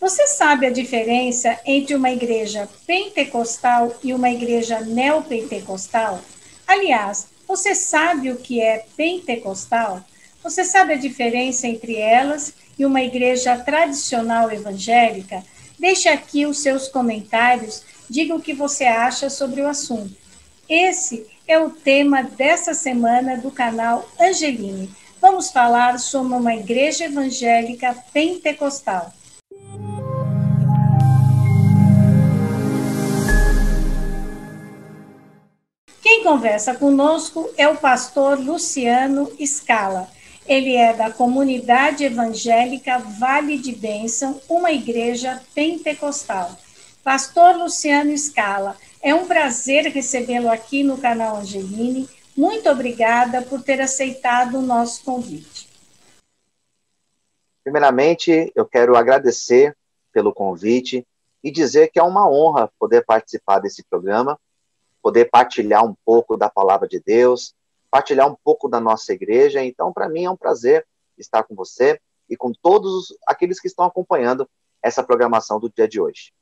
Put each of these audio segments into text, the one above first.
Você sabe a diferença entre uma igreja pentecostal e uma igreja neopentecostal? Aliás, você sabe o que é pentecostal? Você sabe a diferença entre elas e uma igreja tradicional evangélica? Deixe aqui os seus comentários, diga o que você acha sobre o assunto. Esse é o tema dessa semana do canal Angeline. Vamos falar sobre uma igreja evangélica pentecostal. Quem conversa conosco é o pastor Luciano Scala. Ele é da comunidade evangélica Vale de Bênção, uma igreja pentecostal. Pastor Luciano Scala, é um prazer recebê-lo aqui no canal Angeline. Muito obrigada por ter aceitado o nosso convite. Primeiramente, eu quero agradecer pelo convite e dizer que é uma honra poder participar desse programa, poder partilhar um pouco da palavra de Deus, partilhar um pouco da nossa igreja. Então, para mim é um prazer estar com você e com todos aqueles que estão acompanhando essa programação do dia de hoje.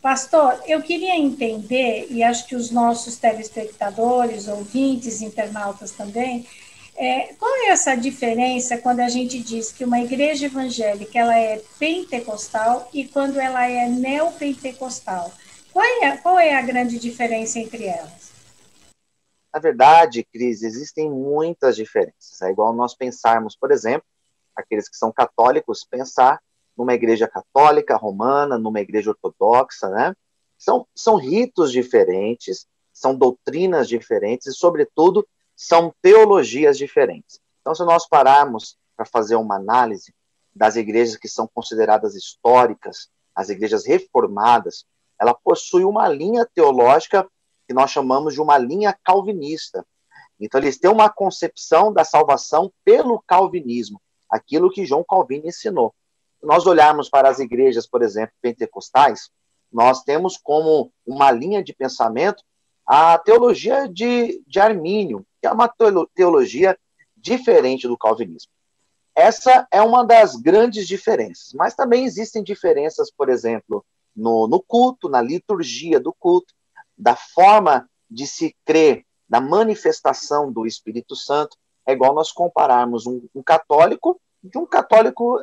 Pastor, eu queria entender, e acho que os nossos telespectadores, ouvintes, internautas também, qual é essa diferença quando a gente diz que uma igreja evangélica ela é pentecostal e quando ela é neopentecostal? Qual é a grande diferença entre elas? Na verdade, Cris, existem muitas diferenças. É igual nós pensarmos, por exemplo, aqueles que são católicos, pensar numa igreja católica romana, numa igreja ortodoxa, né? São ritos diferentes, são doutrinas diferentes e, sobretudo, são teologias diferentes. Então, se nós pararmos para fazer uma análise das igrejas que são consideradas históricas, as igrejas reformadas, ela possui uma linha teológica que nós chamamos de uma linha calvinista. Então, eles têm uma concepção da salvação pelo calvinismo, aquilo que João Calvino ensinou. Se nós olharmos para as igrejas, por exemplo, pentecostais, nós temos como uma linha de pensamento a teologia de Armínio, que é uma teologia diferente do calvinismo. Essa é uma das grandes diferenças, mas também existem diferenças, por exemplo, no culto, na liturgia do culto, da forma de se crer, da manifestação do Espírito Santo. É igual nós compararmos um católico de um católico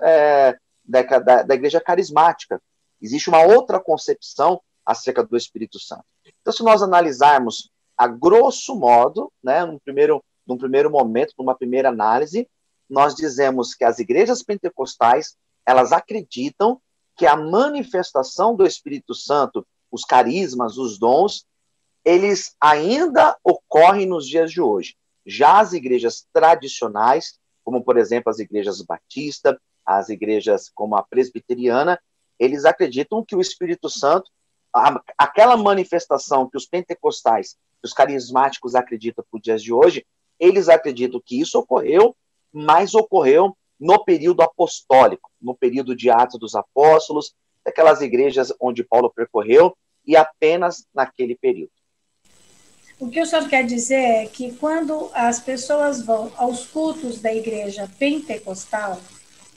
da igreja carismática. Existe uma outra concepção acerca do Espírito Santo. Então, se nós analisarmos a grosso modo, né, num primeiro momento, numa primeira análise, nós dizemos que as igrejas pentecostais, elas acreditam que a manifestação do Espírito Santo, os carismas, os dons, eles ainda ocorrem nos dias de hoje. Já as igrejas tradicionais, como, por exemplo, as igrejas batistas, as igrejas como a presbiteriana, eles acreditam que o Espírito Santo, aquela manifestação que os pentecostais, que os carismáticos acreditam para os dias de hoje, eles acreditam que isso ocorreu, mas ocorreu no período apostólico, no período de Atos dos Apóstolos, daquelas igrejas onde Paulo percorreu, e apenas naquele período. O que o senhor quer dizer é que quando as pessoas vão aos cultos da igreja pentecostal,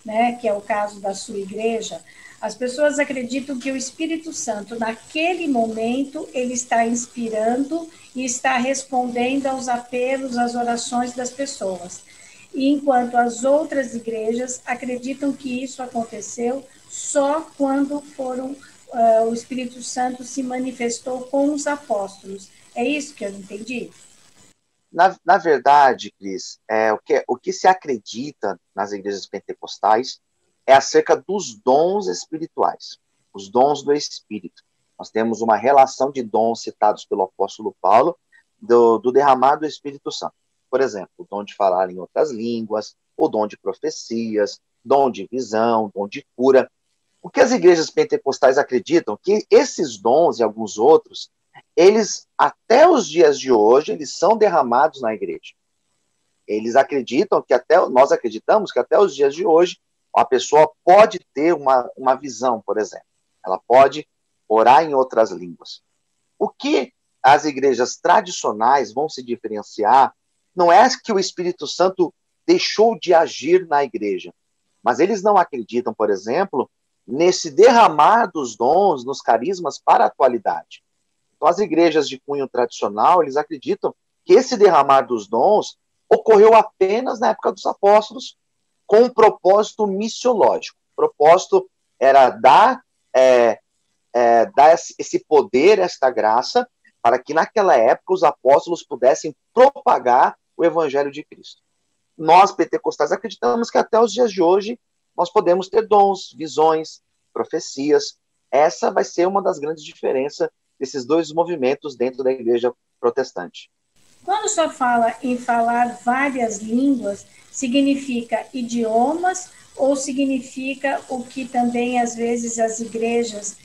né, que é o caso da sua igreja, as pessoas acreditam que o Espírito Santo, naquele momento, ele está inspirando e está respondendo aos apelos, às orações das pessoas. E enquanto as outras igrejas acreditam que isso aconteceu só quando o Espírito Santo se manifestou com os apóstolos. É isso que eu entendi? Na verdade, Cris, o que se acredita nas igrejas pentecostais é acerca dos dons espirituais, os dons do Espírito. Nós temos uma relação de dons citados pelo apóstolo Paulo, do derramado do Espírito Santo. Por exemplo, o dom de falar em outras línguas, o dom de profecias, dom de visão, dom de cura. O que as igrejas pentecostais acreditam? Que esses dons e alguns outros, eles, até os dias de hoje, eles são derramados na igreja. Eles acreditam nós acreditamos que até os dias de hoje, a pessoa pode ter uma visão, por exemplo. Ela pode orar em outras línguas. O que as igrejas tradicionais vão se diferenciar não é que o Espírito Santo deixou de agir na igreja, mas eles não acreditam, por exemplo, nesse derramar dos dons, nos carismas para a atualidade. Então, as igrejas de cunho tradicional, eles acreditam que esse derramar dos dons ocorreu apenas na época dos apóstolos, com um propósito missiológico. O propósito era dar esse poder, esta graça, para que naquela época os apóstolos pudessem propagar o evangelho de Cristo. Nós, pentecostais, acreditamos que até os dias de hoje nós podemos ter dons, visões, profecias. Essa vai ser uma das grandes diferenças desses dois movimentos dentro da igreja protestante. Quando o senhor fala em falar várias línguas, significa idiomas ou significa o que também, às vezes, as igrejas,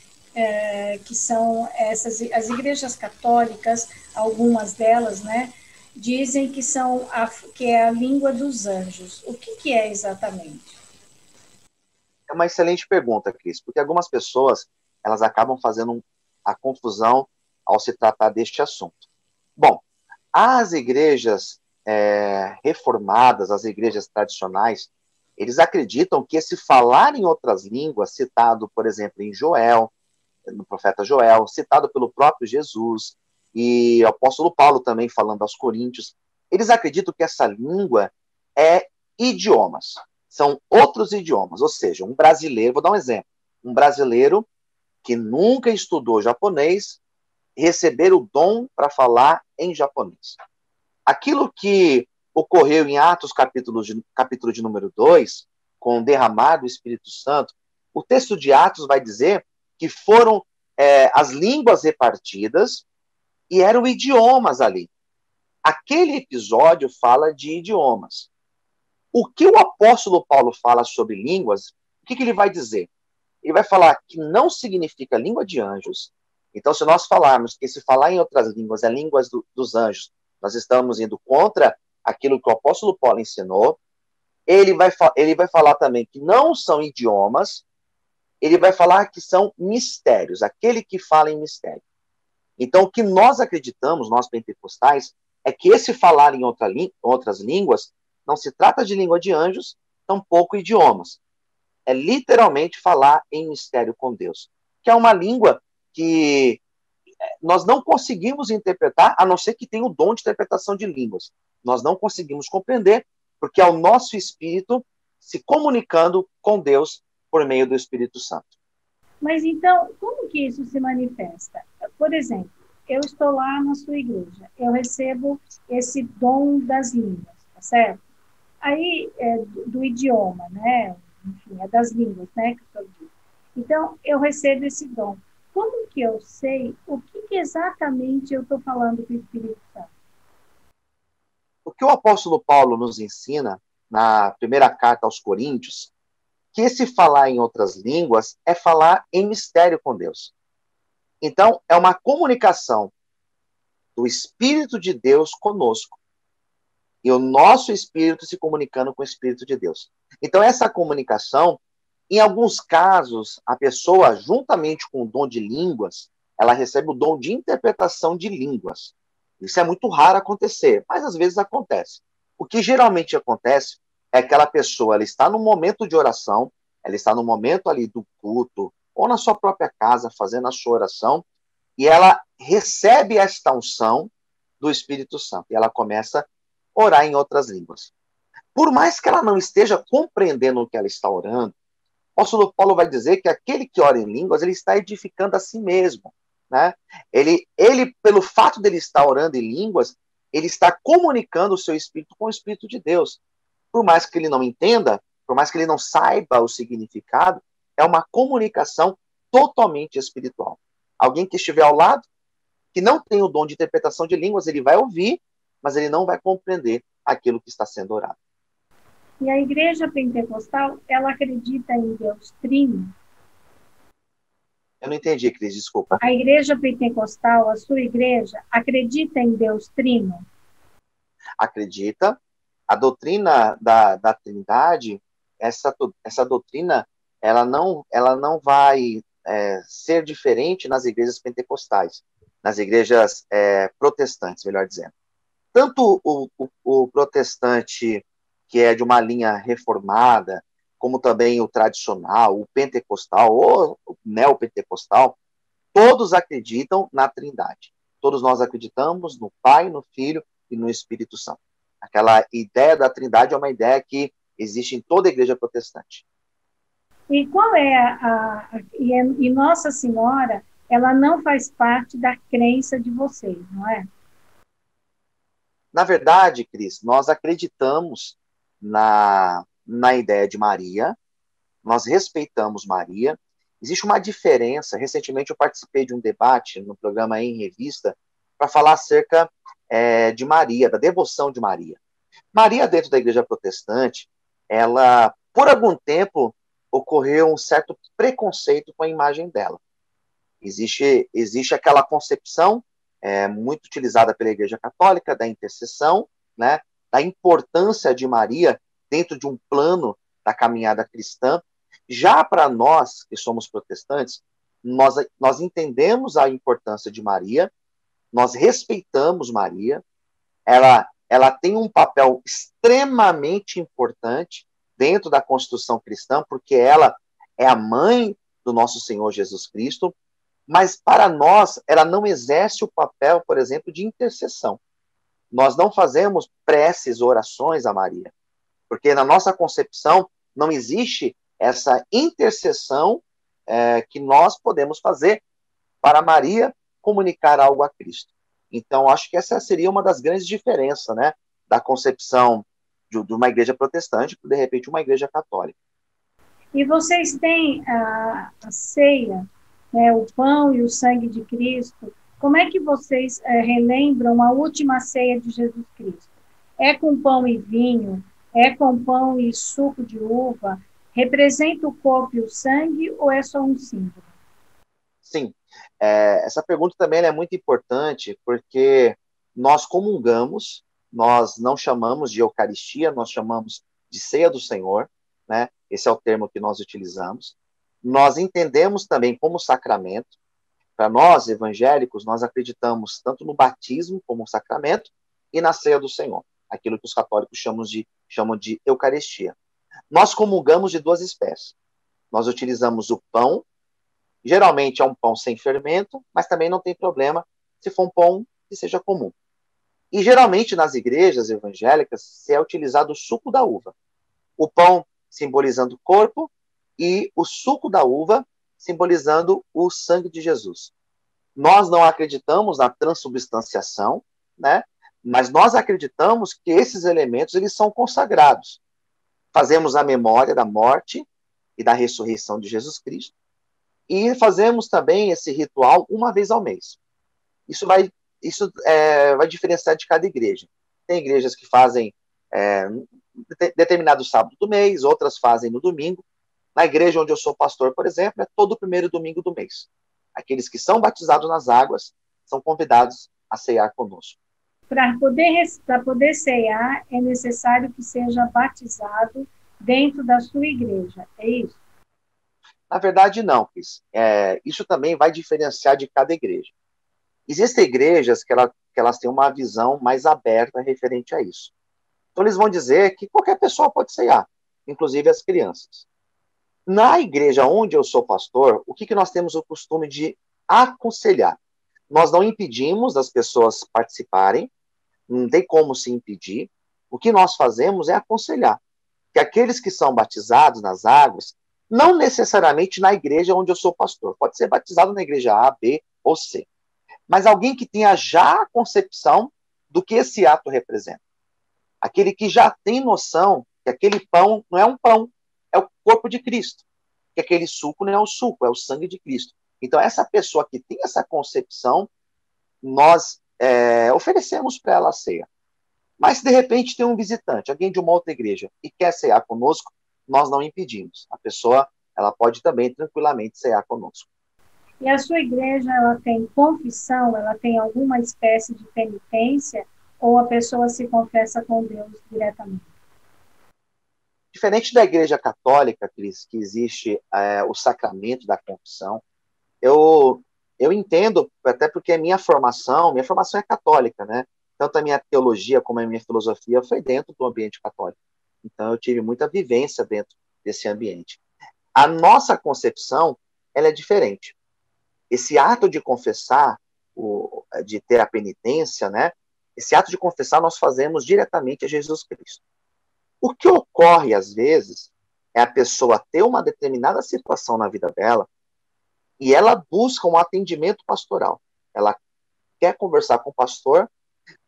que são as igrejas católicas, algumas delas, né, dizem que é a língua dos anjos. O que é exatamente? É uma excelente pergunta, Cris, porque algumas pessoas elas acabam fazendo a confusão ao se tratar deste assunto. Bom, as igrejas reformadas, as igrejas tradicionais, eles acreditam que esse falar em outras línguas, citado, por exemplo, em Joel, no profeta Joel, citado pelo próprio Jesus, e o apóstolo Paulo também falando aos Coríntios, eles acreditam que essa língua é idiomas, são outros idiomas, ou seja, um brasileiro, vou dar um exemplo, um brasileiro que nunca estudou japonês, receber o dom para falar em japonês. Aquilo que ocorreu em Atos, capítulo de número 2, com o derramar do Espírito Santo, o texto de Atos vai dizer que foram as línguas repartidas e eram idiomas ali. Aquele episódio fala de idiomas. O que o apóstolo Paulo fala sobre línguas, o que ele vai dizer? Ele vai falar que não significa língua de anjos. Então, se nós falarmos que se falar em outras línguas é línguas dos anjos, nós estamos indo contra aquilo que o apóstolo Paulo ensinou. Ele vai falar também que não são idiomas, ele vai falar que são mistérios, aquele que fala em mistério. Então, o que nós acreditamos, nós pentecostais, é que esse falar em outras línguas não se trata de língua de anjos, tampouco idiomas. É literalmente falar em mistério com Deus, que é uma língua que nós não conseguimos interpretar, a não ser que tenha o dom de interpretação de línguas. Nós não conseguimos compreender, porque é o nosso espírito se comunicando com Deus por meio do Espírito Santo. Mas então, como que isso se manifesta? Por exemplo, eu estou lá na sua igreja, eu recebo esse dom das línguas, tá certo? Aí, do idioma, né? Enfim, é das línguas, né? Que eu digo. Então, eu recebo esse dom. Como que eu sei o que exatamente eu estou falando com o Espírito Santo? O que o apóstolo Paulo nos ensina na primeira carta aos Coríntios, que esse falar em outras línguas é falar em mistério com Deus. Então, é uma comunicação do Espírito de Deus conosco. E o nosso espírito se comunicando com o Espírito de Deus. Então, essa comunicação, em alguns casos, a pessoa, juntamente com o dom de línguas, ela recebe o dom de interpretação de línguas. Isso é muito raro acontecer, mas às vezes acontece. O que geralmente acontece é que aquela pessoa ela está no momento de oração, ela está no momento ali do culto, ou na sua própria casa, fazendo a sua oração, e ela recebe esta unção do Espírito Santo, e ela começa a orar em outras línguas. Por mais que ela não esteja compreendendo o que ela está orando, o apóstolo Paulo vai dizer que aquele que ora em línguas, ele está edificando a si mesmo. Né? Ele, pelo fato de ele estar orando em línguas, ele está comunicando o seu espírito com o Espírito de Deus. Por mais que ele não entenda, por mais que ele não saiba o significado, é uma comunicação totalmente espiritual. Alguém que estiver ao lado, que não tem o dom de interpretação de línguas, ele vai ouvir, mas ele não vai compreender aquilo que está sendo orado. E a igreja pentecostal, ela acredita em Deus Trino? Eu não entendi, Cris, desculpa. A igreja pentecostal, a sua igreja, acredita em Deus Trino? Acredita. A doutrina da Trindade, essa doutrina, ela não vai ser diferente nas igrejas pentecostais, nas igrejas protestantes, melhor dizendo. Tanto o protestante que é de uma linha reformada, como também o tradicional, o pentecostal ou o neopentecostal, todos acreditam na Trindade. Todos nós acreditamos no Pai, no Filho e no Espírito Santo. Aquela ideia da Trindade é uma ideia que existe em toda a igreja protestante. E qual é e Nossa Senhora, ela não faz parte da crença de vocês, não é? Na verdade, Cris, nós acreditamos na ideia de Maria, nós respeitamos Maria. Existe uma diferença. Recentemente eu participei de um debate no programa Em Revista para falar acerca de Maria, da devoção de Maria. Maria, dentro da igreja protestante, ela, por algum tempo, ocorreu um certo preconceito com a imagem dela. Existe aquela concepção muito utilizada pela Igreja Católica da intercessão, né, da importância de Maria dentro de um plano da caminhada cristã. Já para nós, que somos protestantes, nós entendemos a importância de Maria, nós respeitamos Maria, ela tem um papel extremamente importante dentro da construção cristã, porque ela é a mãe do nosso Senhor Jesus Cristo, mas para nós, ela não exerce o papel, por exemplo, de intercessão. Nós não fazemos preces, orações a Maria, porque na nossa concepção não existe essa intercessão que nós podemos fazer para Maria comunicar algo a Cristo. Então, acho que essa seria uma das grandes diferenças, né, da concepção de uma igreja protestante para, de repente, uma igreja católica. E vocês têm a ceia, né, o pão e o sangue de Cristo. Como é que vocês relembram a última ceia de Jesus Cristo? É com pão e vinho? É com pão e suco de uva? Representa o corpo e o sangue ou é só um símbolo? Sim, essa pergunta também é muito importante, porque nós comungamos, nós não chamamos de Eucaristia, nós chamamos de ceia do Senhor, né? Esse é o termo que nós utilizamos. Nós entendemos também como sacramento. Para nós, evangélicos, nós acreditamos tanto no batismo como sacramento e na ceia do Senhor, aquilo que os católicos chamam de Eucaristia. Nós comungamos de duas espécies. Nós utilizamos o pão. Geralmente é um pão sem fermento, mas também não tem problema se for um pão que seja comum. E geralmente nas igrejas evangélicas se é utilizado o suco da uva. O pão simbolizando o corpo e o suco da uva simbolizando o sangue de Jesus. Nós não acreditamos na transubstanciação, né? Mas nós acreditamos que esses elementos eles são consagrados. Fazemos a memória da morte e da ressurreição de Jesus Cristo. E fazemos também esse ritual uma vez ao mês. Isso vai diferenciar de cada igreja. Tem igrejas que fazem determinado sábado do mês, outras fazem no domingo. Na igreja onde eu sou pastor, por exemplo, é todo o primeiro domingo do mês. Aqueles que são batizados nas águas são convidados a cear conosco. Para poder cear, é necessário que seja batizado dentro da sua igreja, é isso? Na verdade, não, Cris. Isso também vai diferenciar de cada igreja. Existem igrejas que elas têm uma visão mais aberta referente a isso. Então, eles vão dizer que qualquer pessoa pode cear, inclusive as crianças. Na igreja onde eu sou pastor, o que nós temos o costume de aconselhar? Nós não impedimos as pessoas participarem, não tem como se impedir. O que nós fazemos é aconselhar que aqueles que são batizados nas águas, não necessariamente na igreja onde eu sou pastor, pode ser batizado na igreja A, B ou C, mas alguém que tenha já a concepção do que esse ato representa. Aquele que já tem noção que aquele pão não é um pão, é o corpo de Cristo, que aquele suco não é o suco, é o sangue de Cristo. Então, essa pessoa que tem essa concepção, nós oferecemos para ela a ceia. Mas, se de repente, tem um visitante, alguém de uma outra igreja, e quer cear conosco, nós não impedimos. A pessoa ela pode também tranquilamente cear conosco. E a sua igreja, ela tem confissão, ela tem alguma espécie de penitência, ou a pessoa se confessa com Deus diretamente? Diferente da igreja católica, Cris, que existe o sacramento da confissão, eu entendo, até porque a minha formação é católica, né? Tanto a minha teologia como a minha filosofia foi dentro do ambiente católico. Então, eu tive muita vivência dentro desse ambiente. A nossa concepção, ela é diferente. Esse ato de confessar, de ter a penitência, né? Esse ato de confessar nós fazemos diretamente a Jesus Cristo. O que ocorre, às vezes, é a pessoa ter uma determinada situação na vida dela e ela busca um atendimento pastoral. Ela quer conversar com o pastor,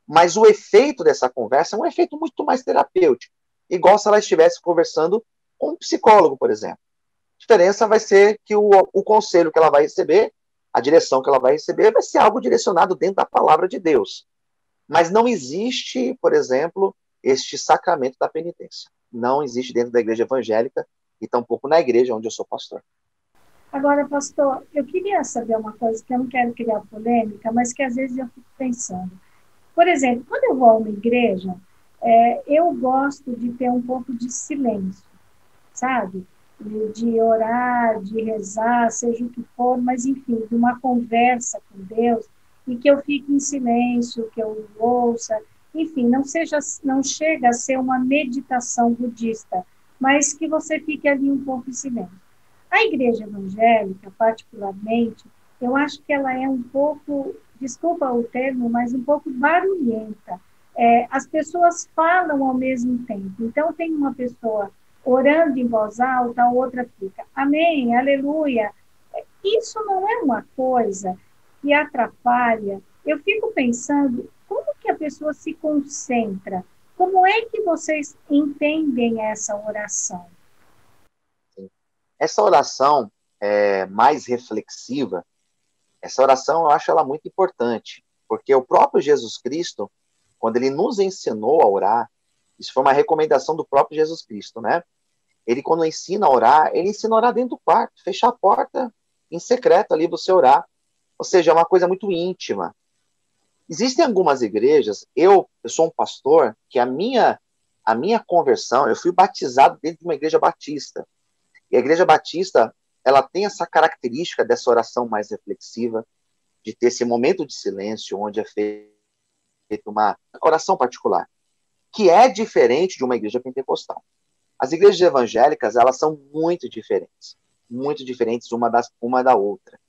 mas o efeito dessa conversa é um efeito muito mais terapêutico, igual se ela estivesse conversando com um psicólogo, por exemplo. A diferença vai ser que o conselho que ela vai receber, a direção que ela vai receber, vai ser algo direcionado dentro da palavra de Deus. Mas não existe, por exemplo, este sacramento da penitência. Não existe dentro da igreja evangélica e tampouco na igreja onde eu sou pastor. Agora, pastor, eu queria saber uma coisa que eu não quero criar polêmica, mas que às vezes eu fico pensando. Por exemplo, quando eu vou a uma igreja, eu gosto de ter um pouco de silêncio, sabe? De orar, de rezar, seja o que for, mas enfim, de uma conversa com Deus e que eu fique em silêncio, que eu ouça, enfim, não chega a ser uma meditação budista, mas que você fique ali um pouco em silêncio. A igreja evangélica, particularmente, eu acho que ela é um pouco, desculpa o termo, mas um pouco barulhenta. As pessoas falam ao mesmo tempo. Então, tem uma pessoa orando em voz alta, a outra fica, amém, aleluia. Isso não é uma coisa que atrapalha. Eu fico pensando, como que a pessoa se concentra? Como é que vocês entendem essa oração? Essa oração mais reflexiva, essa oração eu acho ela muito importante, porque o próprio Jesus Cristo, quando ele nos ensinou a orar, isso foi uma recomendação do próprio Jesus Cristo, né? Ele, quando ensina a orar, ele ensina a orar dentro do quarto, fechar a porta em secreto ali, você orar. Ou seja, é uma coisa muito íntima. Existem algumas igrejas, eu sou um pastor, que a minha conversão, eu fui batizado dentro de uma igreja batista. E a igreja batista, ela tem essa característica dessa oração mais reflexiva, de ter esse momento de silêncio, onde é feita uma oração particular, que é diferente de uma igreja pentecostal. As igrejas evangélicas, elas são muito diferentes uma da outra.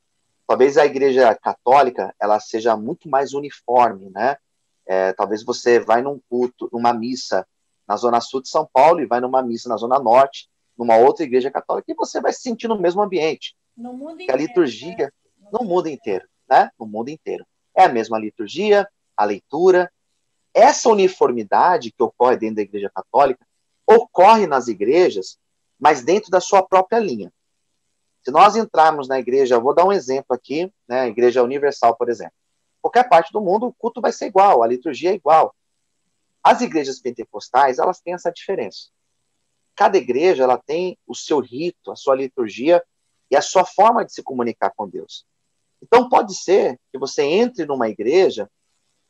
Talvez a igreja católica, ela seja muito mais uniforme, né? Talvez você vai num culto, numa missa na zona sul de São Paulo e vai numa missa na zona norte, numa outra igreja católica, e você vai se sentir no mesmo ambiente. No mundo A inteiro, né? liturgia, no mundo inteiro, né? No mundo inteiro. É a mesma liturgia, a leitura. Essa uniformidade que ocorre dentro da igreja católica ocorre nas igrejas, mas dentro da sua própria linha. Se nós entrarmos na igreja, vou dar um exemplo aqui, né, a Igreja Universal, por exemplo. Qualquer parte do mundo, o culto vai ser igual, a liturgia é igual. As igrejas pentecostais, elas têm essa diferença. Cada igreja, ela tem o seu rito, a sua liturgia e a sua forma de se comunicar com Deus. Então, pode ser que você entre numa igreja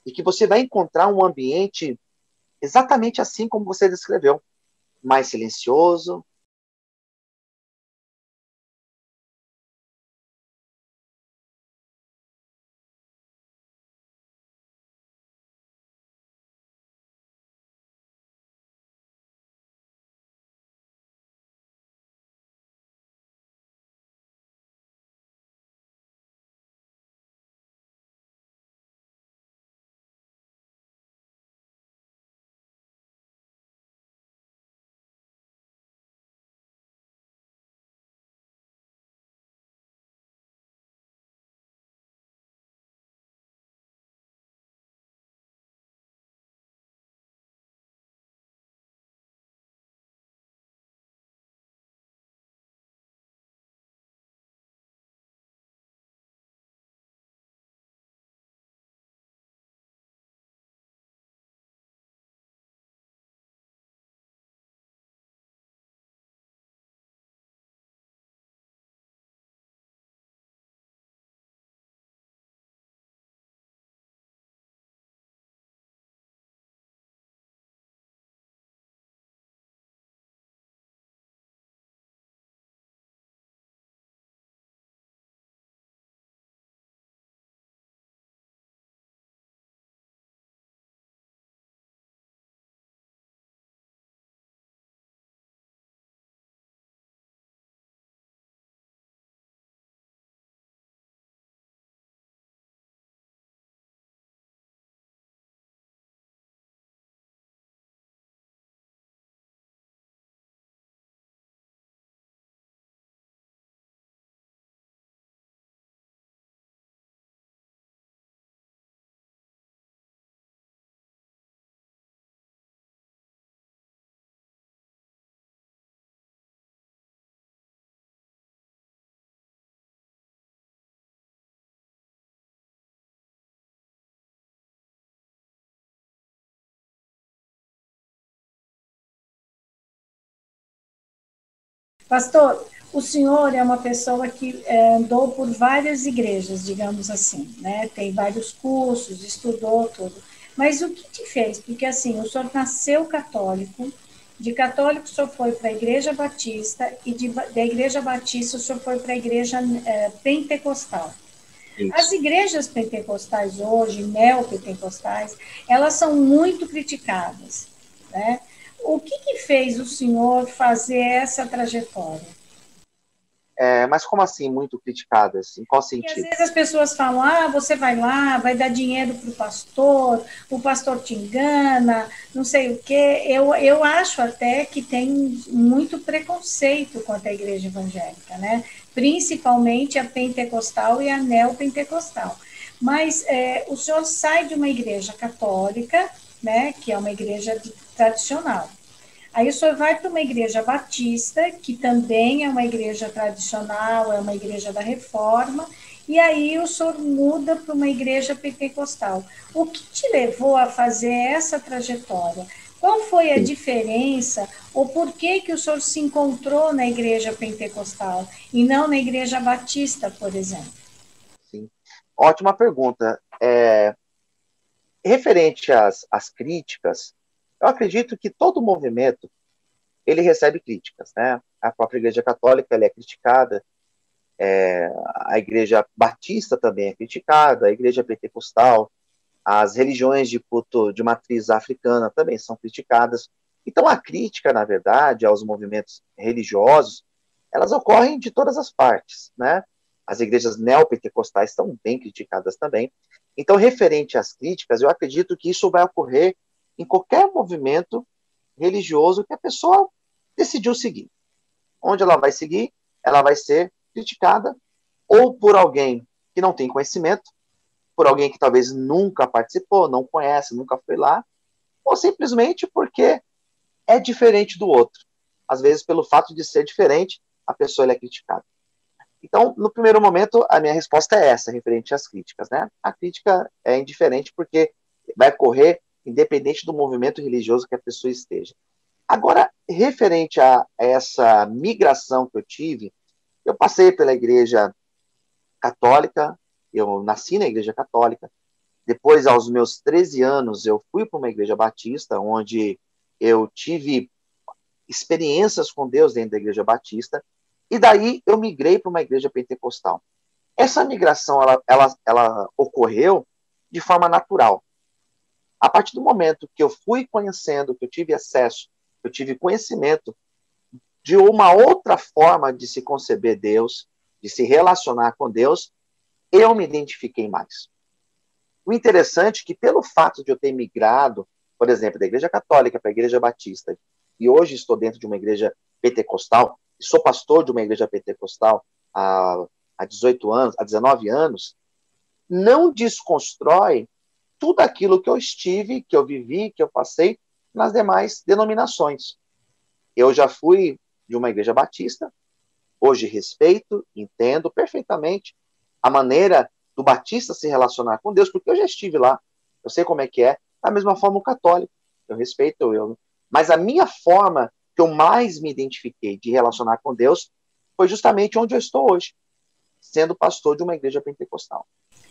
e que você vai encontrar um ambiente exatamente assim como você descreveu, mais silencioso, Pastor, o senhor é uma pessoa que andou por várias igrejas, digamos assim, né? Tem vários cursos, estudou tudo. Mas o que te fez? Porque assim, o senhor nasceu católico, de católico o senhor foi para a Igreja Batista e da Igreja Batista o senhor foi para a Igreja Pentecostal. As Isso. igrejas pentecostais hoje, neopentecostais, elas são muito criticadas, né? O que fez o senhor fazer essa trajetória? Mas como assim, muito criticadas? Em qual Porque às sentido? vezes as pessoas falam, você vai lá, vai dar dinheiro para o pastor te engana, não sei o quê. Eu acho até que tem muito preconceito contra a igreja evangélica, né? Principalmente a pentecostal e a neopentecostal. Mas o senhor sai de uma igreja católica, né, que é uma igreja tradicional. Aí o senhor vai para uma igreja batista, que também é uma igreja tradicional, é uma igreja da reforma, e aí o senhor muda para uma igreja pentecostal. O que te levou a fazer essa trajetória? Qual foi a Sim, diferença, ou por que que o senhor se encontrou na igreja pentecostal e não na igreja batista, por exemplo? sim. Ótima pergunta. Referente às críticas, eu acredito que todo movimento ele recebe críticas, né? A própria Igreja Católica ela é criticada, a Igreja Batista também é criticada, a Igreja Pentecostal, as religiões de culto de matriz africana também são criticadas. Então, a crítica, na verdade, aos movimentos religiosos, elas ocorrem de todas as partes, né? As igrejas neopentecostais estão bem criticadas também. Então, referente às críticas, eu acredito que isso vai ocorrer em qualquer movimento religioso que a pessoa decidiu seguir. Onde ela vai seguir, ela vai ser criticada ou por alguém que não tem conhecimento, por alguém que talvez nunca participou, não conhece, nunca foi lá, ou simplesmente porque é diferente do outro. Às vezes, pelo fato de ser diferente, a pessoa é criticada. Então, no primeiro momento, a minha resposta é essa, referente às críticas, né? A crítica é indiferente porque vai correr independente do movimento religioso que a pessoa esteja. Agora, referente a essa migração que eu tive, eu passei pela igreja católica, eu nasci na igreja católica, depois, aos meus 13 anos, eu fui para uma igreja batista, onde eu tive experiências com Deus dentro da igreja batista, e daí eu migrei para uma igreja pentecostal. Essa migração, ela ocorreu de forma natural. A partir do momento que eu fui conhecendo, que eu tive acesso, que eu tive conhecimento de uma outra forma de se conceber Deus, de se relacionar com Deus, eu me identifiquei mais. O interessante é que, pelo fato de eu ter migrado, por exemplo, da igreja católica para a igreja batista, e hoje estou dentro de uma igreja pentecostal, e sou pastor de uma igreja pentecostal há 18 anos, há 19 anos, não desconstrói tudo aquilo que eu estive, que eu vivi, que eu passei nas demais denominações. Eu já fui de uma igreja batista, hoje respeito, entendo perfeitamente a maneira do batista se relacionar com Deus, porque eu já estive lá, eu sei como é que é, da mesma forma o católico, eu respeito, mas a minha forma que eu mais me identifiquei de relacionar com Deus foi justamente onde eu estou hoje, sendo pastor de uma igreja pentecostal.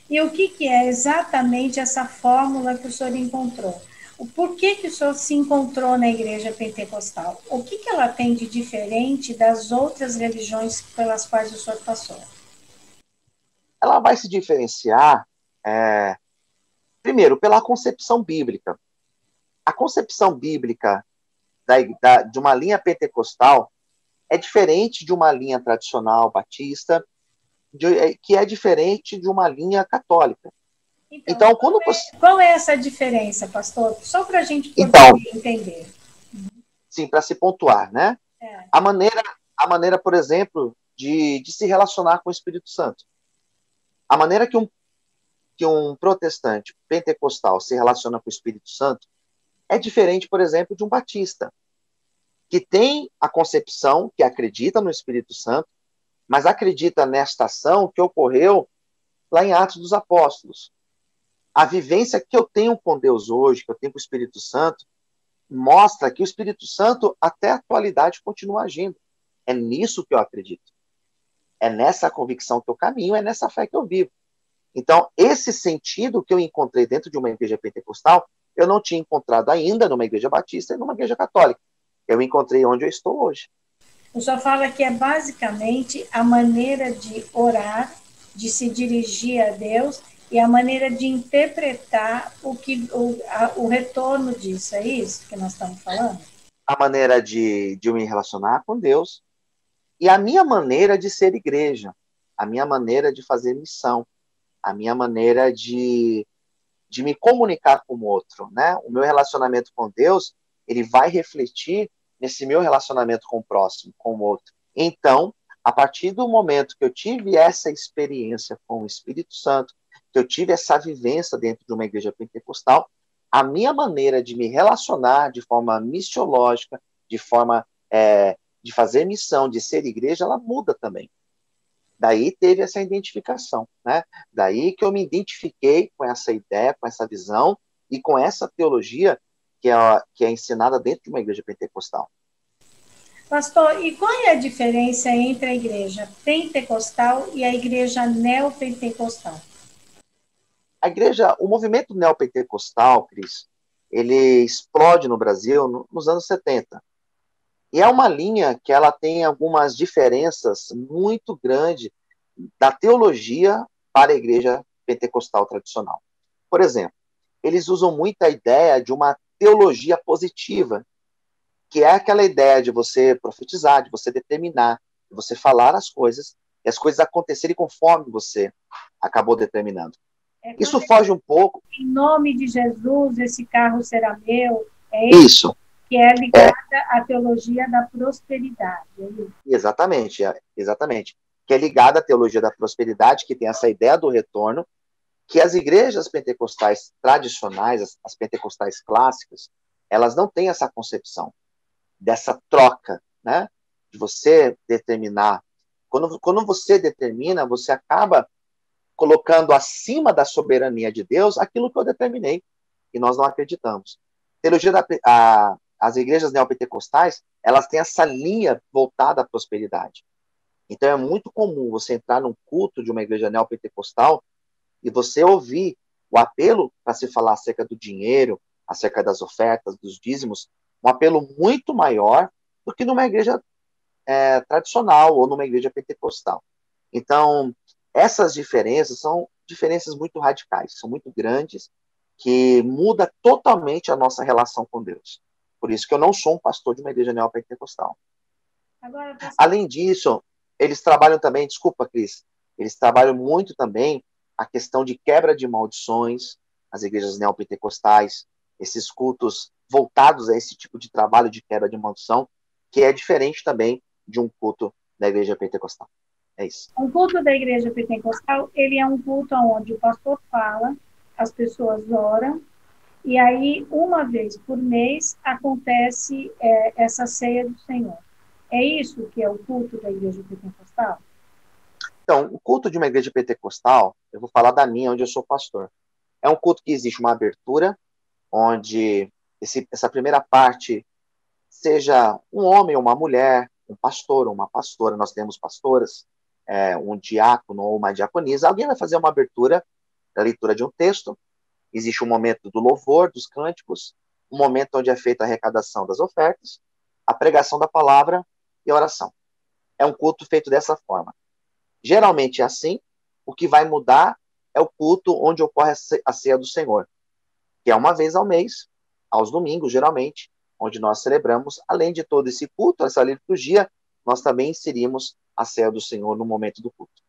E o que é exatamente essa fórmula que o senhor encontrou? O porquê que o senhor se encontrou na igreja pentecostal? O que ela tem de diferente das outras religiões pelas quais o senhor passou? Ela vai se diferenciar, primeiro, pela concepção bíblica. A concepção bíblica de uma linha pentecostal é diferente de uma linha tradicional batista, que é diferente de uma linha católica. Então, Então, quando você. qual é essa diferença, pastor? Só para a gente poder Então, entender. sim, para se pontuar, né? É. A maneira, a maneira, por exemplo, de se relacionar com o Espírito Santo. A maneira que um protestante pentecostal se relaciona com o Espírito Santo é diferente, por exemplo, de um batista, que tem a concepção, que acredita no Espírito Santo, mas acredita nesta ação que ocorreu lá em Atos dos Apóstolos. A vivência que eu tenho com Deus hoje, que eu tenho com o Espírito Santo, mostra que o Espírito Santo, até a atualidade, continua agindo. É nisso que eu acredito. É nessa convicção que eu caminho, é nessa fé que eu vivo. Então, esse sentido que eu encontrei dentro de uma igreja pentecostal, eu não tinha encontrado ainda numa igreja batista e numa igreja católica. Eu encontrei onde eu estou hoje. O senhor fala que é basicamente a maneira de orar, de se dirigir a Deus e a maneira de interpretar o retorno disso. É isso que nós estamos falando? A maneira de eu me relacionar com Deus e a minha maneira de ser igreja, a minha maneira de fazer missão, a minha maneira de me comunicar com o outro, né? O meu relacionamento com Deus, ele vai refletir nesse meu relacionamento com o próximo, com o outro. Então, a partir do momento que eu tive essa experiência com o Espírito Santo, que eu tive essa vivência dentro de uma igreja pentecostal, a minha maneira de me relacionar de forma missiológica, de forma de fazer missão, de ser igreja, ela muda também. Daí teve essa identificação, né? Daí que eu me identifiquei com essa ideia, com essa visão e com essa teologia que é ensinada dentro de uma igreja pentecostal. Pastor, e qual é a diferença entre a igreja pentecostal e a igreja neopentecostal? O movimento neopentecostal, Cris, ele explode no Brasil nos anos 70. E é uma linha que ela tem algumas diferenças muito grandes da teologia para a igreja pentecostal tradicional. Por exemplo, eles usam muito a ideia de uma teologia positiva, que é aquela ideia de você profetizar, de você determinar, de você falar as coisas, e as coisas acontecerem conforme você acabou determinando. Isso foge um pouco... Em nome de Jesus, esse carro será meu. É isso. Que é ligada à teologia da prosperidade. Exatamente. Que é ligada à teologia da prosperidade, que tem essa ideia do retorno, que as igrejas pentecostais tradicionais, as pentecostais clássicas, elas não têm essa concepção dessa troca, né? De você determinar. Quando você determina, você acaba colocando acima da soberania de Deus aquilo que eu determinei, e nós não acreditamos. As igrejas neopentecostais, elas têm essa linha voltada à prosperidade. Então é muito comum você entrar num culto de uma igreja neopentecostal e você ouvir o apelo para se falar acerca do dinheiro, acerca das ofertas, dos dízimos, um apelo muito maior do que numa igreja tradicional ou numa igreja pentecostal. Então, essas diferenças são diferenças muito radicais, são muito grandes, que muda totalmente a nossa relação com Deus. Por isso que eu não sou um pastor de uma igreja neopentecostal. Além disso, eles trabalham também, desculpa, Cris, eles trabalham muito também a questão de quebra de maldições, as igrejas neopentecostais, esses cultos voltados a esse tipo de trabalho de quebra de maldição, que é diferente também de um culto da igreja pentecostal. É isso. O culto da igreja pentecostal, ele é um culto onde o pastor fala, as pessoas oram, e aí, uma vez por mês, acontece essa ceia do Senhor. É isso que é o culto da igreja pentecostal? Então, o culto de uma igreja pentecostal, eu vou falar da minha, onde eu sou pastor. É um culto que existe uma abertura, onde essa primeira parte seja um homem ou uma mulher, um pastor ou uma pastora, nós temos pastoras, um diácono ou uma diaconisa, alguém vai fazer uma abertura da leitura de um texto, existe um momento do louvor, dos cânticos, um momento onde é feita a arrecadação das ofertas, a pregação da palavra e a oração. É um culto feito dessa forma. Geralmente é assim, o que vai mudar é o culto onde ocorre a ceia do Senhor, que é uma vez ao mês, aos domingos, geralmente, onde nós celebramos, além de todo esse culto, essa liturgia, nós também inserimos a ceia do Senhor no momento do culto.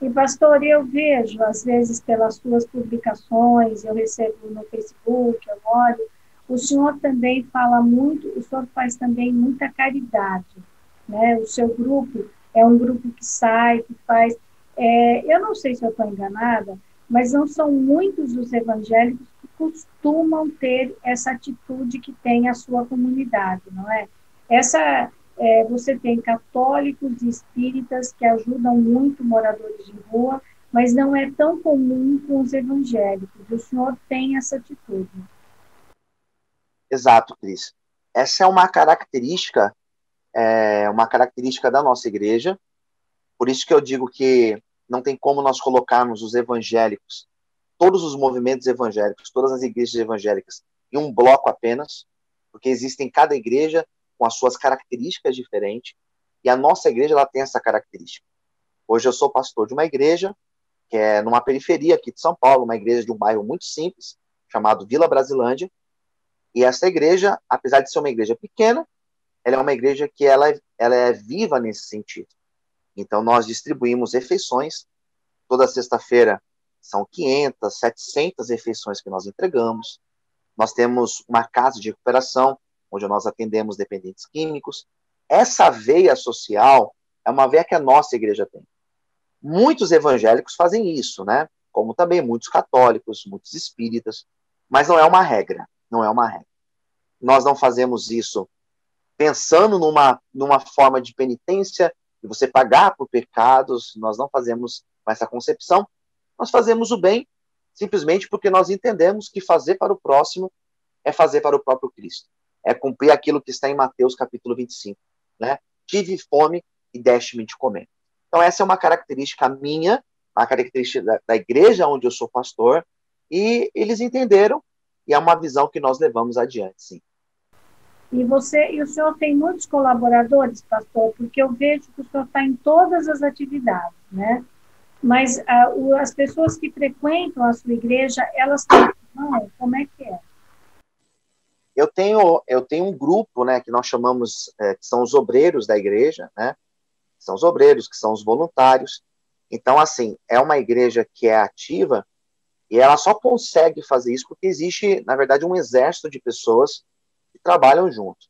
E, pastor, eu vejo, às vezes, pelas suas publicações, eu recebo no Facebook, eu olho, o senhor também fala muito, o senhor faz também muita caridade, né? O seu grupo é um grupo que sai, que faz... eu não sei se eu estou enganada, mas não são muitos os evangélicos que costumam ter essa atitude que tem a sua comunidade, não é? Você tem católicos e espíritas que ajudam muito moradores de rua, mas não é tão comum com os evangélicos. O senhor tem essa atitude. Exato, Cris. Essa é uma característica é uma característica da nossa igreja, por isso que eu digo que não tem como nós colocarmos os evangélicos, todos os movimentos evangélicos, todas as igrejas evangélicas, em um bloco apenas, porque existem cada igreja com as suas características diferentes, e a nossa igreja ela tem essa característica. Hoje eu sou pastor de uma igreja que é numa periferia aqui de São Paulo, uma igreja de um bairro muito simples, chamado Vila Brasilândia, e essa igreja, apesar de ser uma igreja pequena, ela é uma igreja que ela é viva nesse sentido. Então, nós distribuímos refeições, toda sexta-feira são 500, 700 refeições que nós entregamos. Nós temos uma casa de recuperação, onde nós atendemos dependentes químicos. Essa veia social é uma veia que a nossa igreja tem. Muitos evangélicos fazem isso, né? Como também muitos católicos, muitos espíritas, mas não é uma regra, não é uma regra. Nós não fazemos isso pensando numa forma de penitência, de você pagar por pecados, nós não fazemos com essa concepção, nós fazemos o bem simplesmente porque nós entendemos que fazer para o próximo é fazer para o próprio Cristo, é cumprir aquilo que está em Mateus capítulo 25, né? Tive fome e deste-me de comer. Então essa é uma característica minha, uma característica da igreja onde eu sou pastor, e eles entenderam, e é uma visão que nós levamos adiante, sim. E o senhor tem muitos colaboradores, pastor, porque eu vejo que o senhor está em todas as atividades, né? Mas as pessoas que frequentam a sua igreja, elas têm irmão? Como é que é? Eu tenho um grupo, né, que nós chamamos, que são os obreiros da igreja, né? São os obreiros, que são os voluntários. Então, assim, é uma igreja que é ativa e ela só consegue fazer isso porque existe, na verdade, um exército de pessoas que trabalham junto.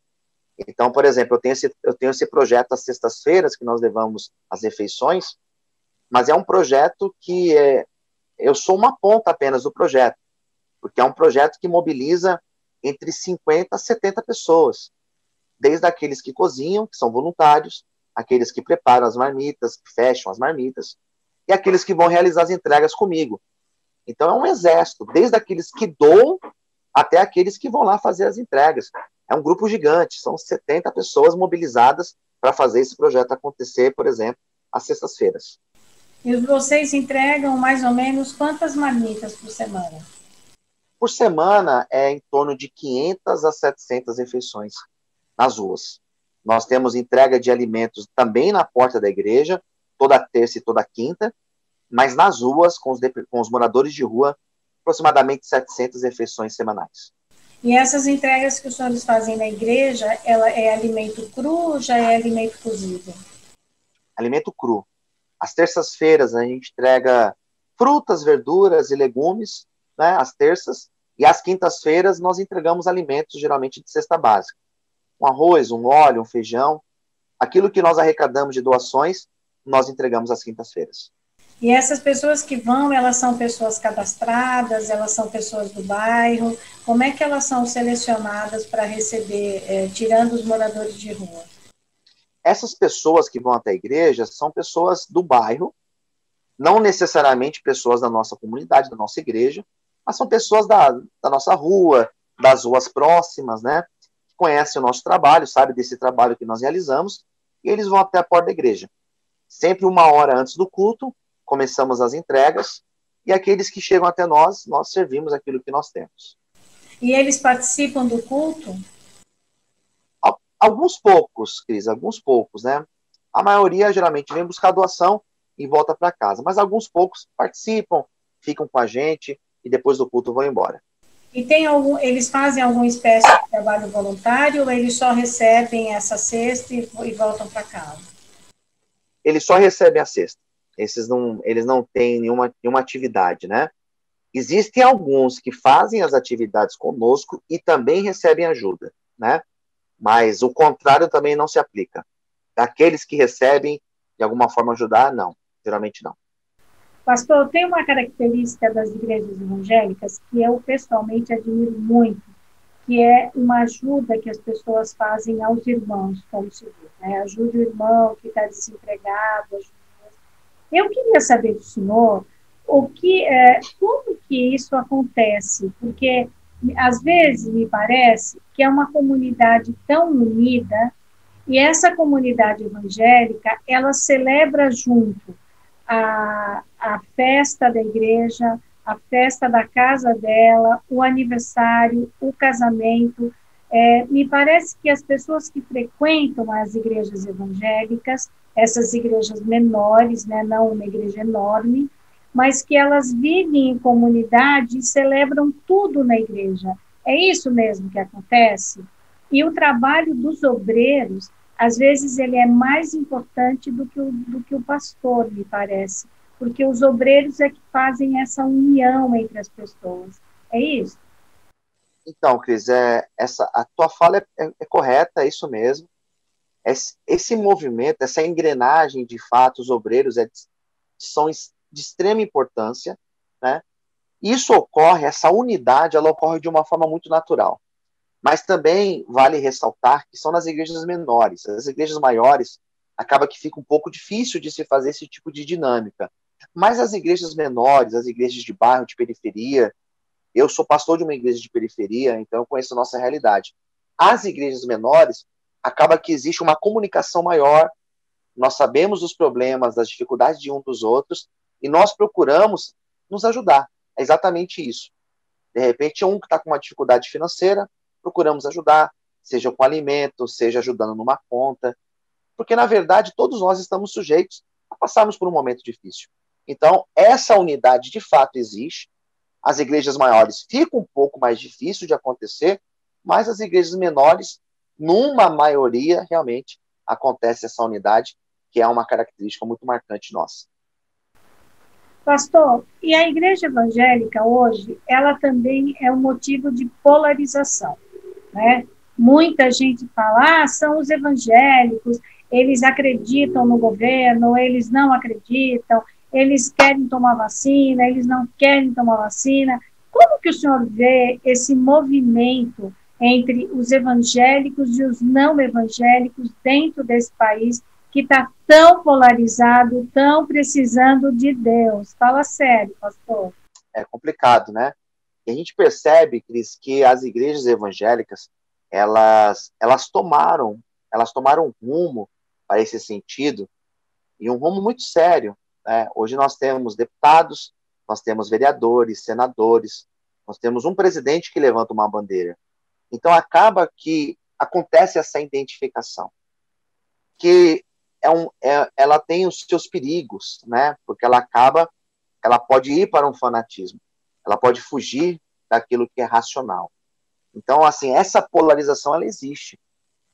Então, por exemplo, eu tenho esse projeto às sextas-feiras, que nós levamos as refeições, mas é um projeto que eu sou uma ponta apenas do projeto, porque é um projeto que mobiliza entre 50 a 70 pessoas, desde aqueles que cozinham, que são voluntários, aqueles que preparam as marmitas, que fecham as marmitas, e aqueles que vão realizar as entregas comigo. Então é um exército, desde aqueles que doam até aqueles que vão lá fazer as entregas. É um grupo gigante, são 70 pessoas mobilizadas para fazer esse projeto acontecer, por exemplo, às sextas-feiras. E vocês entregam mais ou menos quantas marmitas por semana? Por semana é em torno de 500 a 700 refeições nas ruas. Nós temos entrega de alimentos também na porta da igreja, toda terça e toda quinta, mas nas ruas, com os moradores de rua, aproximadamente 700 refeições semanais. E essas entregas que os senhores fazem na igreja, ela é alimento cru ou já é alimento cozido? Alimento cru. Às terças-feiras a gente entrega frutas, verduras e legumes, né, às terças, e às quintas-feiras nós entregamos alimentos, geralmente de cesta básica. Um arroz, um óleo, um feijão. Aquilo que nós arrecadamos de doações, nós entregamos às quintas-feiras. E essas pessoas que vão, elas são pessoas cadastradas, elas são pessoas do bairro? Como é que elas são selecionadas para receber, tirando os moradores de rua? Essas pessoas que vão até a igreja são pessoas do bairro, não necessariamente pessoas da nossa comunidade, da nossa igreja, mas são pessoas da nossa rua, das ruas próximas, né? Que conhecem o nosso trabalho, sabem desse trabalho que nós realizamos, e eles vão até a porta da igreja. Sempre 1 hora antes do culto, começamos as entregas, e aqueles que chegam até nós, nós servimos aquilo que nós temos. E eles participam do culto? Alguns poucos, Cris, alguns poucos, né? A maioria geralmente vem buscar doação e volta para casa, mas alguns poucos participam, ficam com a gente e depois do culto vão embora. E eles fazem alguma espécie de trabalho voluntário ou eles só recebem essa cesta e voltam para casa? Eles só recebem a cesta. Eles não têm nenhuma atividade, né? Existem alguns que fazem as atividades conosco e também recebem ajuda, né? Mas o contrário também não se aplica. Aqueles que recebem, de alguma forma, ajudar, não. Geralmente não. Pastor, tem uma característica das igrejas evangélicas que eu pessoalmente admiro muito, que é uma ajuda que as pessoas fazem aos irmãos, como se diz, né? Ajude o irmão que está desempregado. Eu queria saber do senhor como que isso acontece, porque às vezes me parece que é uma comunidade tão unida E essa comunidade evangélica, ela celebra junto a festa da igreja, a festa da casa dela, o aniversário, o casamento. Me parece que as pessoas que frequentam as igrejas evangélicas, essas igrejas menores, né, não uma igreja enorme, mas que elas vivem em comunidade e celebram tudo na igreja. É isso mesmo que acontece? E o trabalho dos obreiros, às vezes, ele é mais importante do que o pastor, me parece, porque os obreiros é que fazem essa união entre as pessoas. É isso? Então, Cris, a tua fala é correta, é isso mesmo. Esse movimento, essa engrenagem, de fato, os obreiros são de extrema importância, né? Isso ocorre, essa unidade, ela ocorre de uma forma muito natural. Mas também vale ressaltar que são nas igrejas menores. As igrejas maiores, acaba que fica um pouco difícil de se fazer esse tipo de dinâmica. Mas as igrejas menores, as igrejas de bairro, de periferia, eu sou pastor de uma igreja de periferia, então eu conheço a nossa realidade. As igrejas menores, acaba que existe uma comunicação maior, nós sabemos os problemas, das dificuldades de um dos outros, e nós procuramos nos ajudar. É exatamente isso. De repente, um que está com uma dificuldade financeira, procuramos ajudar, seja com alimento, seja ajudando numa conta, porque, na verdade, todos nós estamos sujeitos a passarmos por um momento difícil. Então, essa unidade, de fato, existe. As igrejas maiores ficam um pouco mais difícil de acontecer, mas as igrejas menores, numa maioria, realmente, acontece essa unidade, que é uma característica muito marcante nossa. Pastor, e a igreja evangélica hoje, ela também é um motivo de polarização, né? Muita gente fala, são os evangélicos, eles acreditam no governo, eles não acreditam, eles querem tomar vacina, eles não querem tomar vacina. Como que o senhor vê esse movimento entre os evangélicos e os não evangélicos dentro desse país que está tão polarizado, tão precisando de Deus? Fala sério, pastor. É complicado, né? E a gente percebe, Cris, que as igrejas evangélicas, elas tomaram um rumo para esse sentido, e um rumo muito sério, né? Hoje nós temos deputados, nós temos vereadores, senadores, nós temos um presidente que levanta uma bandeira. Então acaba que acontece essa identificação, que ela tem os seus perigos, né? Porque ela pode ir para um fanatismo, ela pode fugir daquilo que é racional. Então, assim, essa polarização, ela existe.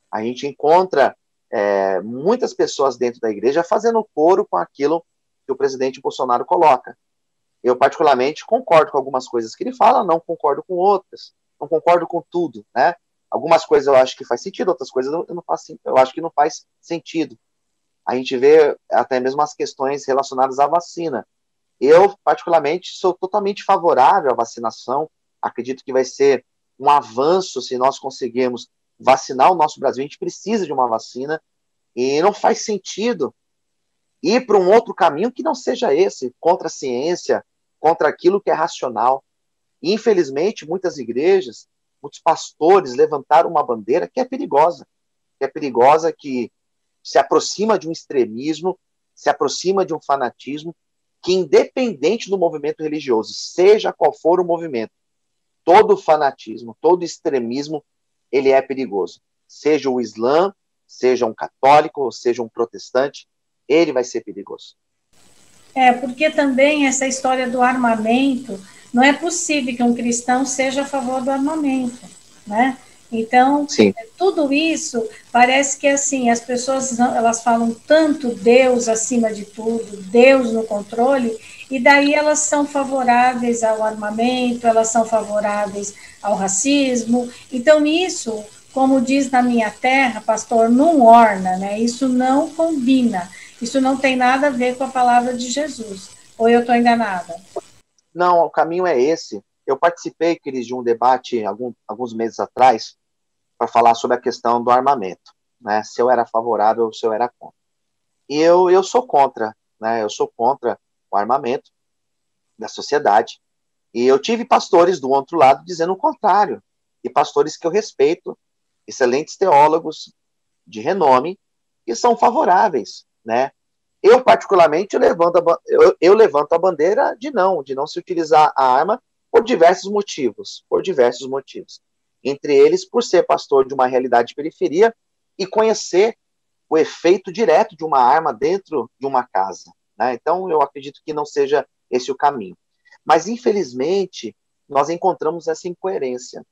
A gente encontra muitas pessoas dentro da igreja fazendo coro com aquilo que o presidente Bolsonaro coloca. Eu, particularmente, concordo com algumas coisas que ele fala, não concordo com outras, não concordo com tudo, né? Algumas coisas eu acho que faz sentido, outras coisas eu acho que não faz sentido. A gente vê até mesmo as questões relacionadas à vacina. Eu, particularmente, sou totalmente favorável à vacinação. Acredito que vai ser um avanço se nós conseguirmos vacinar o nosso Brasil. A gente precisa de uma vacina e não faz sentido ir para um outro caminho que não seja esse, contra a ciência, contra aquilo que é racional. E, infelizmente, muitas igrejas, muitos pastores levantaram uma bandeira que é perigosa, que se aproxima de um extremismo, se aproxima de um fanatismo, que independente do movimento religioso, seja qual for o movimento, todo fanatismo, todo extremismo, ele é perigoso. Seja o Islã, seja um católico, seja um protestante, ele vai ser perigoso. Porque também essa história do armamento, não é possível que um cristão seja a favor do armamento, né? Então, Sim. tudo isso parece que assim, as pessoas elas falam tanto Deus acima de tudo, Deus no controle, e daí elas são favoráveis ao armamento, elas são favoráveis ao racismo. Então, isso, como diz na minha terra, pastor, não orna, né? Isso não combina. Isso não tem nada a ver com a palavra de Jesus. Ou eu estou enganada? Não, o caminho é esse. Eu participei, Cris, de um debate alguns meses atrás para falar sobre a questão do armamento, né? Se eu era favorável ou se eu era contra. E eu sou contra, né? Eu sou contra o armamento da sociedade. E eu tive pastores do outro lado dizendo o contrário. E pastores que eu respeito, excelentes teólogos, de renome que são favoráveis, né? Eu, particularmente, eu levanto a bandeira de não se utilizar a arma por diversos motivos, Entre eles, por ser pastor de uma realidade de periferia e conhecer o efeito direto de uma arma dentro de uma casa, né? Então, eu acredito que não seja esse o caminho. Mas, infelizmente, nós encontramos essa incoerência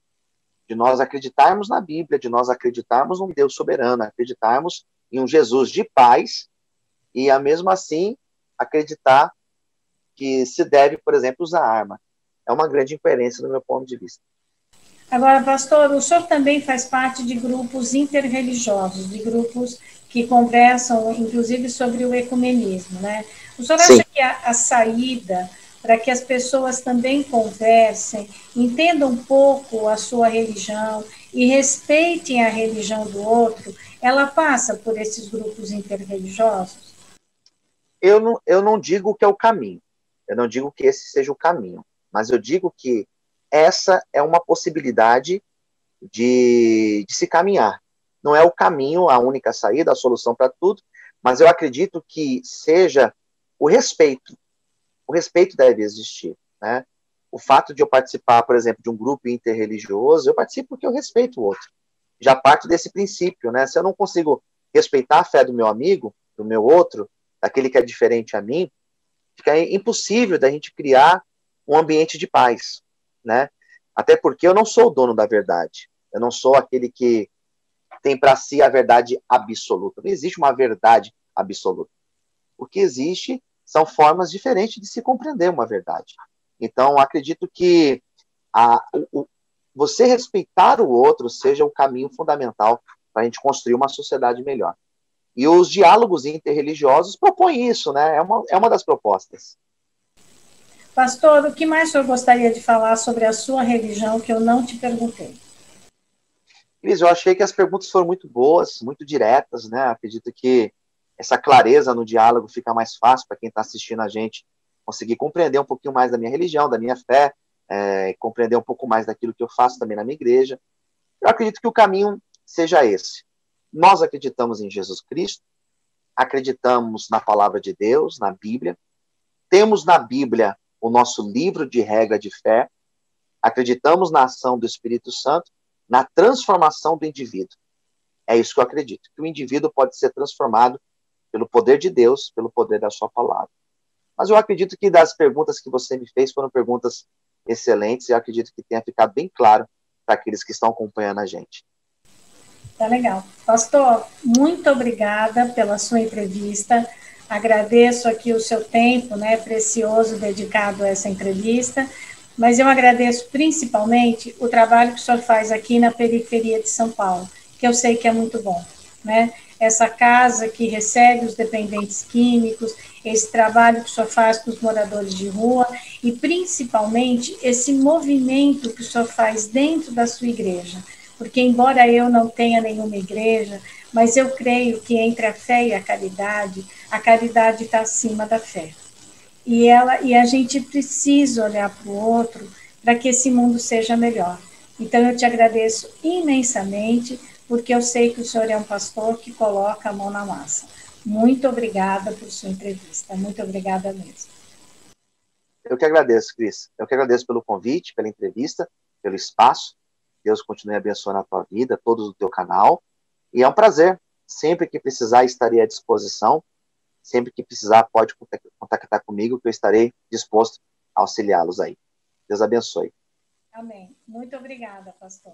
de nós acreditarmos na Bíblia, de nós acreditarmos num Deus soberano, acreditarmos em um Jesus de paz e, mesmo assim, acreditar que se deve, por exemplo, usar arma. É uma grande incoerência do meu ponto de vista. Agora, pastor, o senhor também faz parte de grupos interreligiosos, de grupos que conversam, inclusive, sobre o ecumenismo, né? O senhor Sim. acha que a saída para que as pessoas também conversem, entendam um pouco a sua religião e respeitem a religião do outro, ela passa por esses grupos interreligiosos? Eu não digo que é o caminho, eu não digo que esse seja o caminho, mas eu digo que essa é uma possibilidade de se caminhar. Não é o caminho, a única saída, a solução para tudo, mas eu acredito que seja o respeito. O respeito deve existir, né? O fato de eu participar, por exemplo, de um grupo interreligioso, eu participo porque eu respeito o outro. Já parto desse princípio, né? Se eu não consigo respeitar a fé do meu amigo, do meu outro, daquele que é diferente a mim, fica impossível da gente criar um ambiente de paz, né? Até porque eu não sou o dono da verdade. Eu não sou aquele que tem para si a verdade absoluta. Não existe uma verdade absoluta. O que existe são formas diferentes de se compreender uma verdade. Então, acredito que você respeitar o outro seja o caminho fundamental para a gente construir uma sociedade melhor. E os diálogos interreligiosos propõem isso, né? É uma das propostas. Pastor, o que mais o senhor gostaria de falar sobre a sua religião que eu não te perguntei? Cris, eu achei que as perguntas foram muito boas, muito diretas, né? Acredito que essa clareza no diálogo fica mais fácil para quem está assistindo a gente conseguir compreender um pouquinho mais da minha religião, da minha fé, compreender um pouco mais daquilo que eu faço também na minha igreja. Eu acredito que o caminho seja esse. Nós acreditamos em Jesus Cristo, acreditamos na palavra de Deus, na Bíblia, temos na Bíblia o nosso livro de regra de fé, acreditamos na ação do Espírito Santo, na transformação do indivíduo. É isso que eu acredito, que o indivíduo pode ser transformado pelo poder de Deus, pelo poder da sua palavra. Mas eu acredito que das perguntas que você me fez foram perguntas excelentes e eu acredito que tenha ficado bem claro para aqueles que estão acompanhando a gente. Tá legal. Pastor, muito obrigada pela sua entrevista. Agradeço aqui o seu tempo, né, precioso dedicado a essa entrevista, mas eu agradeço principalmente o trabalho que o senhor faz aqui na periferia de São Paulo, que eu sei que é muito bom, né? Essa casa que recebe os dependentes químicos, esse trabalho que o senhor faz com os moradores de rua e principalmente esse movimento que o senhor faz dentro da sua igreja. Porque, embora eu não tenha nenhuma igreja, mas eu creio que entre a fé e a caridade está acima da fé. E a gente precisa olhar para o outro para que esse mundo seja melhor. Então, eu te agradeço imensamente, porque eu sei que o senhor é um pastor que coloca a mão na massa. Muito obrigada por sua entrevista. Muito obrigada mesmo. Eu que agradeço, Cris. Eu que agradeço pelo convite, pela entrevista, pelo espaço. Deus continue abençoando a tua vida, todos do teu canal. E é um prazer. Sempre que precisar, estarei à disposição. Sempre que precisar, pode contactar comigo, que eu estarei disposto a auxiliá-los aí. Deus abençoe. Amém. Muito obrigada, pastor.